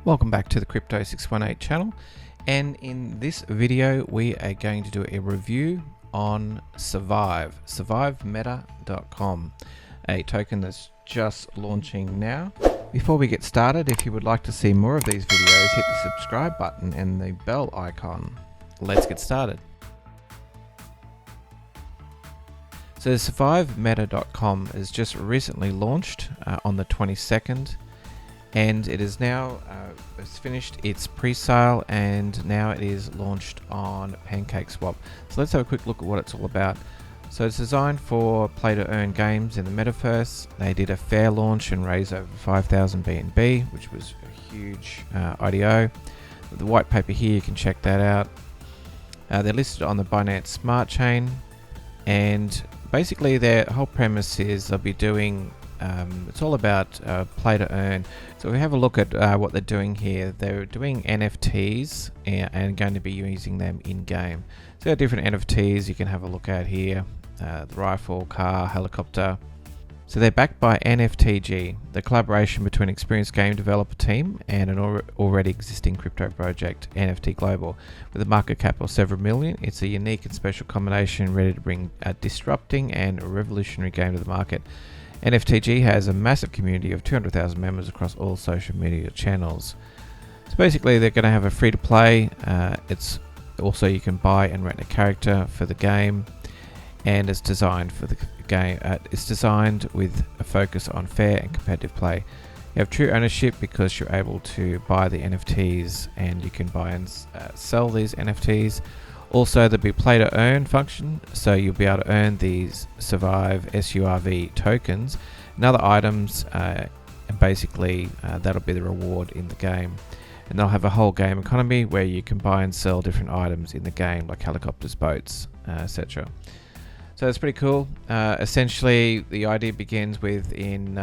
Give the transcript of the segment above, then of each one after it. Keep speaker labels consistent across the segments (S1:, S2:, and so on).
S1: Welcome back to the Crypto 618 channel, and in this video we are going to do a review on survivemeta.com, a token that's just launching now. Before we get started, if you would like to see more of these videos, hit the subscribe button and the bell icon. Let's get started. So survivemeta.com has just recently launched on the 22nd, and it is now it's finished its pre-sale, and now it is launched on PancakeSwap. So let's have a quick look at what it's all about. So it's designed for play-to-earn games in the Metaverse. They did a fair launch and raised over 5,000 BNB, which was a huge IDO. The white paper here, you can check that out. They're listed on the Binance Smart Chain, and basically their whole premise is they'll be doing it's all about play to earn. So we have a look at what they're doing here. They're doing NFTs and going to be using them in game. So there are different NFTs you can have a look at here. The rifle, car, helicopter. So they're backed by NFTG, the collaboration between an experienced game developer team and an already existing crypto project, NFT Global. With a market cap of several million, it's a unique and special combination ready to bring a disrupting and revolutionary game to the market. NFTG has a massive community of 200,000 members across all social media channels. So basically they're going to have a free to play. It's also, you can buy and rent a character for the game, and it's designed for the game. It's designed with a focus on fair and competitive play. You have true ownership because you're able to buy the NFTs, and you can buy and sell these NFTs. Also, there'll be play to earn function, so you'll be able to earn these Survive SURV tokens and other items, and basically that'll be the reward in the game. And they'll have a whole game economy where you can buy and sell different items in the game, like helicopters, boats, etc. So it's pretty cool. Essentially, the idea begins with in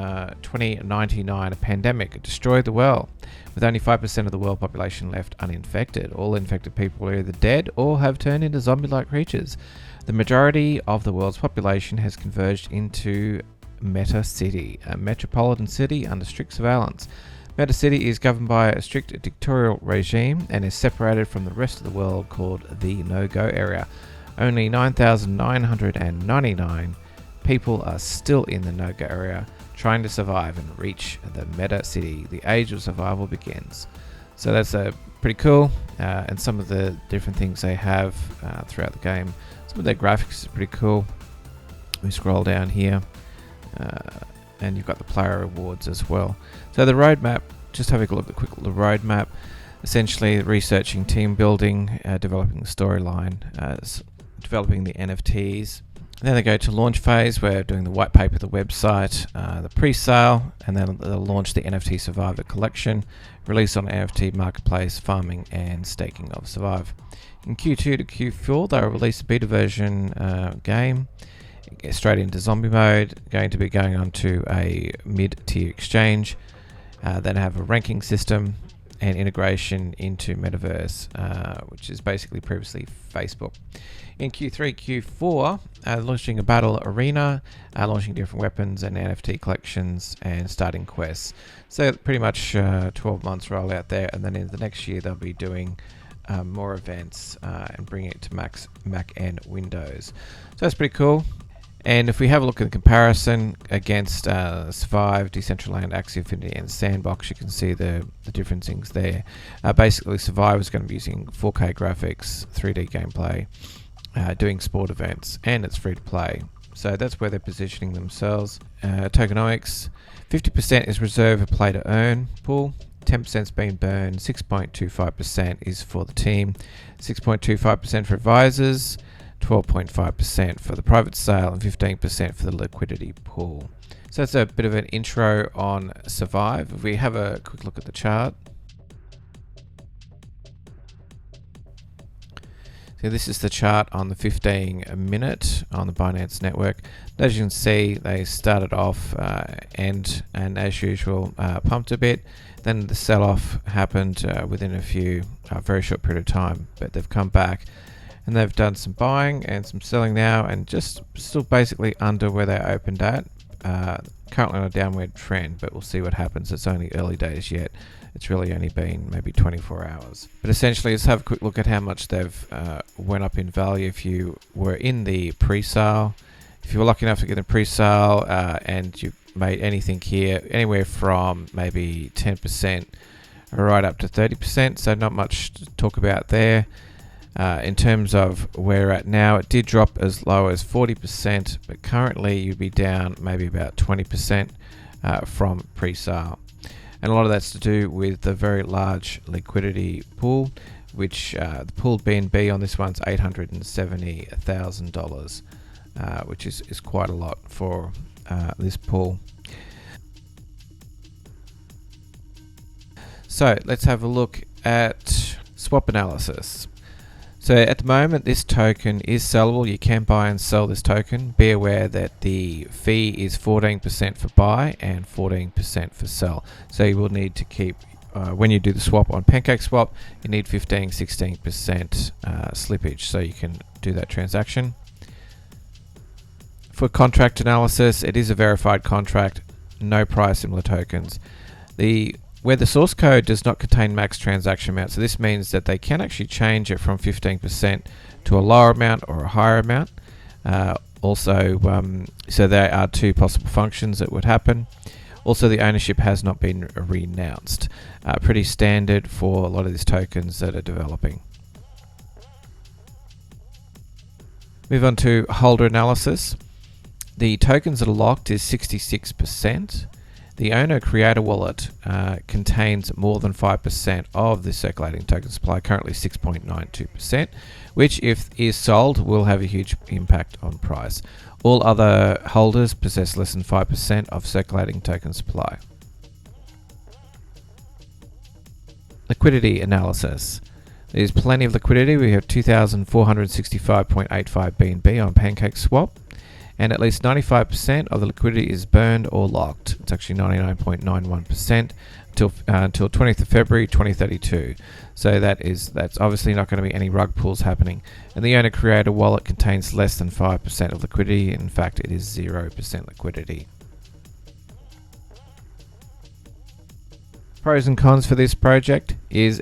S1: 2099, a pandemic destroyed the world, with only 5% of the world population left uninfected. All infected people are either dead or have turned into zombie-like creatures. The majority of the world's population has converged into Meta City, a metropolitan city under strict surveillance. Meta City is governed by a strict dictatorial regime and is separated from the rest of the world, called the no-go area. Only 9,999 people are still in the no-go area, trying to survive and reach the Meta City. The age of survival begins. So that's pretty cool, and some of the different things they have throughout the game. Some of their graphics are pretty cool. We scroll down here, and you've got the player rewards as well. So the roadmap, just having a look at the roadmap. Essentially, researching team building, developing the storyline, developing the NFTs. Then they go to launch phase, where doing the white paper, the website, the pre-sale, and then they'll launch the NFT Survivor collection, release on NFT marketplace, farming and staking of Survive. In Q2 to Q4, they'll release a beta version game, get straight into zombie mode, going to be going on to a mid-tier exchange, then have a ranking system and integration into Metaverse, which is basically previously Facebook. In Q3, Q4, launching a battle arena, launching different weapons and NFT collections, and starting quests. So pretty much 12 months roll out there, and then in the next year they'll be doing more events and bringing it to Mac and Windows. So that's pretty cool. And if we have a look at the comparison against Survive, Decentraland, Axie Infinity, and Sandbox, you can see the different things there. Basically, Survive is going to be using 4K graphics, 3D gameplay, doing sport events, and it's free to play. So that's where they're positioning themselves. Tokenomics, 50% is reserved for play to earn pool. 10% is being burned. 6.25% is for the team. 6.25% for advisors. 12.5% for the private sale, and 15% for the liquidity pool. So that's a bit of an intro on Survive. If we have a quick look at the chart. So this is the chart on the 15-minute on the Binance network. As you can see, they started off and as usual pumped a bit. Then the sell-off happened within a very short period of time, but they've come back. And they've done some buying and some selling now, and just still basically under where they opened at. currently on a downward trend, but we'll see what happens. It's only early days yet. It's really only been maybe 24 hours. But essentially, let's have a quick look at how much they've went up in value. If you were in the pre-sale, if you were lucky enough to get a pre-sale and you made anything here, anywhere from maybe 10% right up to 30%, so not much to talk about there. In terms of where we're at now, it did drop as low as 40%, but currently you'd be down maybe about 20% from pre-sale. And a lot of that's to do with the very large liquidity pool, which the pooled BNB on this one's $870,000, which is quite a lot for this pool. So let's have a look at swap analysis. So at the moment, this token is sellable. You can buy and sell this token. Be aware that the fee is 14% for buy and 14% for sell. So you will need to keep, when you do the swap on PancakeSwap, you need 15-16% slippage so you can do that transaction. For contract analysis, it is a verified contract, no price similar tokens. Where the source code does not contain max transaction amount, so this means that they can actually change it from 15% to a lower amount or a higher amount. So there are two possible functions that would happen. Also, the ownership has not been renounced. Pretty standard for a lot of these tokens that are developing. Move on to holder analysis. The tokens that are locked is 66%. The owner creator wallet contains more than 5% of the circulating token supply, currently 6.92%, which if is sold will have a huge impact on price. All other holders possess less than 5% of circulating token supply. Liquidity analysis. There's plenty of liquidity. We have 2,465.85 BNB on PancakeSwap. And at least 95% of the liquidity is burned or locked. It's actually 99.91% until 20th of February 2032. So that's obviously not going to be any rug pulls happening. And the owner creator wallet contains less than 5% of liquidity. In fact, it is 0% liquidity. Pros and cons for this project is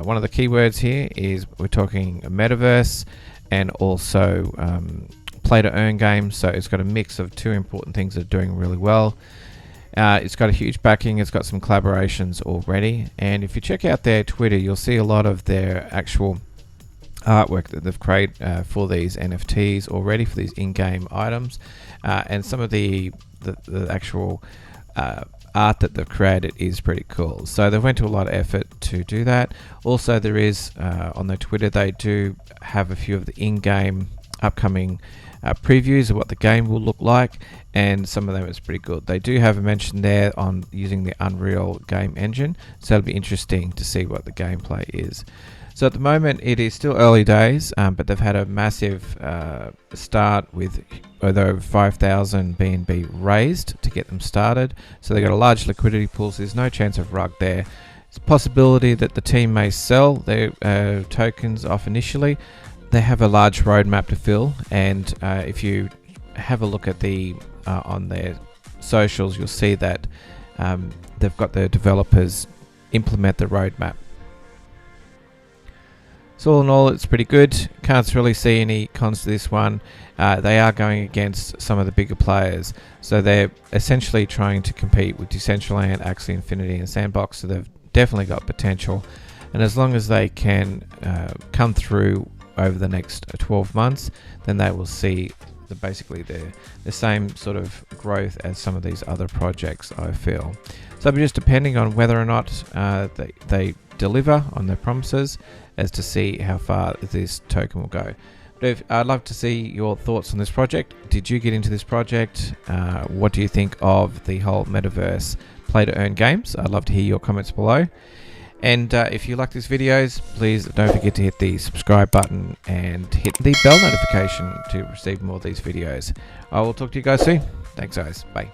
S1: one of the keywords here is we're talking Metaverse and also play to earn games, so it's got a mix of two important things that are doing really well. It's got a huge backing, it's got some collaborations already, and if you check out their Twitter, you'll see a lot of their actual artwork that they've created for these NFTs already, for these in-game items, and some of the actual art that they've created is pretty cool. So they went to a lot of effort to do that. Also, there is on their Twitter, they do have a few of the in-game upcoming previews of what the game will look like, and some of them is pretty good. They do have a mention there on using the Unreal game engine, so it'll be interesting to see what the gameplay is. So at the moment it is still early days, but they've had a massive start with over 5,000 BNB raised to get them started, so they've got a large liquidity pool, so there's no chance of rug there. It's a possibility that the team may sell their tokens off initially. They have a large roadmap to fill, and if you have a look at on their socials, you'll see that they've got their developers implement the roadmap. So all in all, it's pretty good. Can't really see any cons to this one. They are going against some of the bigger players, so they're essentially trying to compete with Decentraland, Axie Infinity, and Sandbox, so they've definitely got potential. And as long as they can come through over the next 12 months, then they will see basically the same sort of growth as some of these other projects, I feel. So just depending on whether or not they deliver on their promises as to see how far this token will go. But I'd love to see your thoughts on this project. Did you get into this project? What do you think of the whole Metaverse play to earn games? I'd love to hear your comments below. And if you like these videos, please don't forget to hit the subscribe button and hit the bell notification to receive more of these videos. I will talk to you guys soon. Thanks guys. Bye.